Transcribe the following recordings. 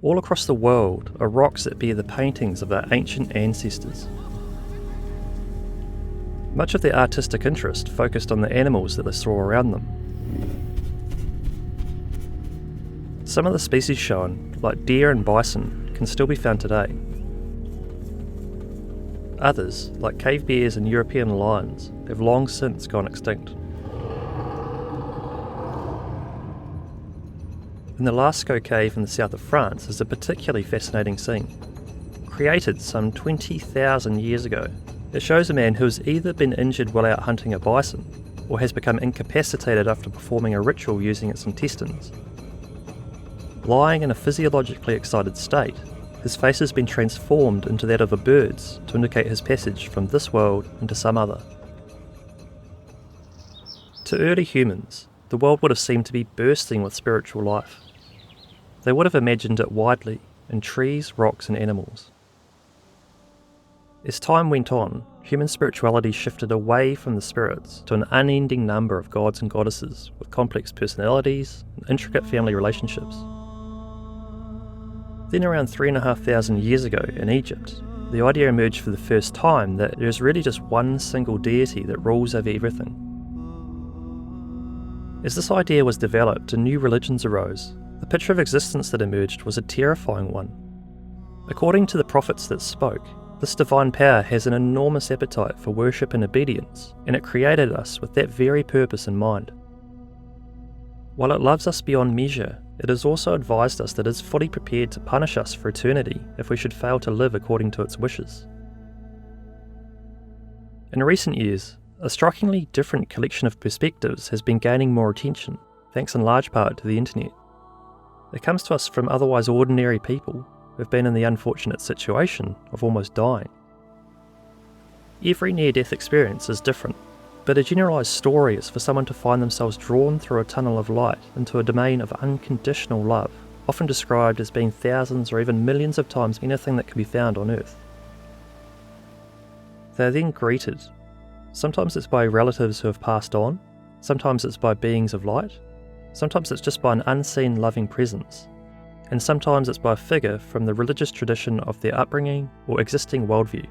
All across the world are rocks that bear the paintings of our ancient ancestors. Much of their artistic interest focused on the animals that they saw around them. Some of the species shown, like deer and bison, can still be found today. Others, like cave bears and European lions, have long since gone extinct. In the Lascaux Cave in the south of France is a particularly fascinating scene. Created some 20,000 years ago, it shows a man who has either been injured while out hunting a bison, or has become incapacitated after performing a ritual using its intestines. Lying in a physiologically excited state, his face has been transformed into that of a bird's to indicate his passage from this world into some other. To early humans, the world would have seemed to be bursting with spiritual life. They would have imagined it widely in trees, rocks, and animals. As time went on, human spirituality shifted away from the spirits to an unending number of gods and goddesses with complex personalities and intricate family relationships. Then around 3,500 years ago in Egypt, the idea emerged for the first time that there is really just one single deity that rules over everything. As this idea was developed and new religions arose, the picture of existence that emerged was a terrifying one. According to the prophets that spoke, this divine power has an enormous appetite for worship and obedience, and it created us with that very purpose in mind. While it loves us beyond measure, it has also advised us that it is fully prepared to punish us for eternity if we should fail to live according to its wishes. In recent years, a strikingly different collection of perspectives has been gaining more attention, thanks in large part to the internet. It comes to us from otherwise ordinary people who have been in the unfortunate situation of almost dying. Every near-death experience is different, but a generalised story is for someone to find themselves drawn through a tunnel of light into a domain of unconditional love, often described as being thousands or even millions of times anything that can be found on Earth. They are then greeted. Sometimes it's by relatives who have passed on, sometimes it's by beings of light, sometimes it's just by an unseen loving presence, and sometimes it's by a figure from the religious tradition of their upbringing or existing worldview.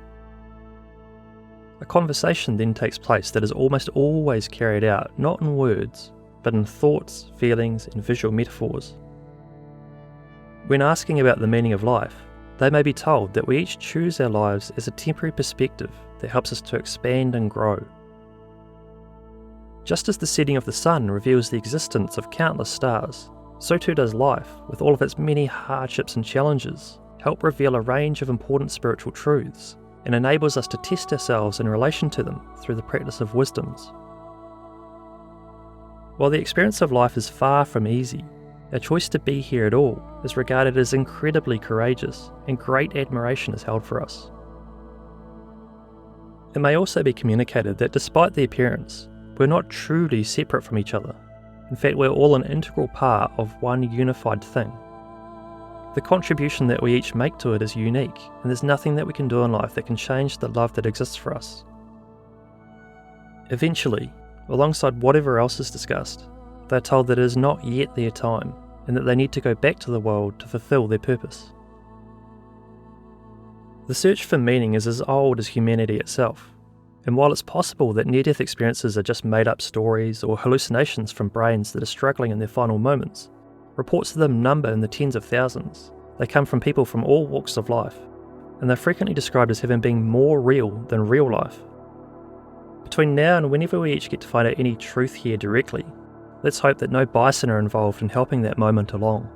A conversation then takes place that is almost always carried out not in words, but in thoughts, feelings, and visual metaphors. When asking about the meaning of life, they may be told that we each choose our lives as a temporary perspective that helps us to expand and grow. Just as the setting of the sun reveals the existence of countless stars, so too does life, with all of its many hardships and challenges, help reveal a range of important spiritual truths, and enables us to test ourselves in relation to them through the practice of wisdoms. While the experience of life is far from easy, our choice to be here at all is regarded as incredibly courageous, and great admiration is held for us. It may also be communicated that despite the appearance, we're not truly separate from each other. In fact, we're all an integral part of one unified thing. The contribution that we each make to it is unique, and there's nothing that we can do in life that can change the love that exists for us. Eventually, alongside whatever else is discussed, they're told that it is not yet their time, and that they need to go back to the world to fulfill their purpose. The search for meaning is as old as humanity itself, and while it's possible that near-death experiences are just made-up stories or hallucinations from brains that are struggling in their final moments, reports of them number in the tens of thousands. They come from people from all walks of life, and they're frequently described as having been more real than real life. Between now and whenever we each get to find out any truth here directly, let's hope that no bison are involved in helping that moment along.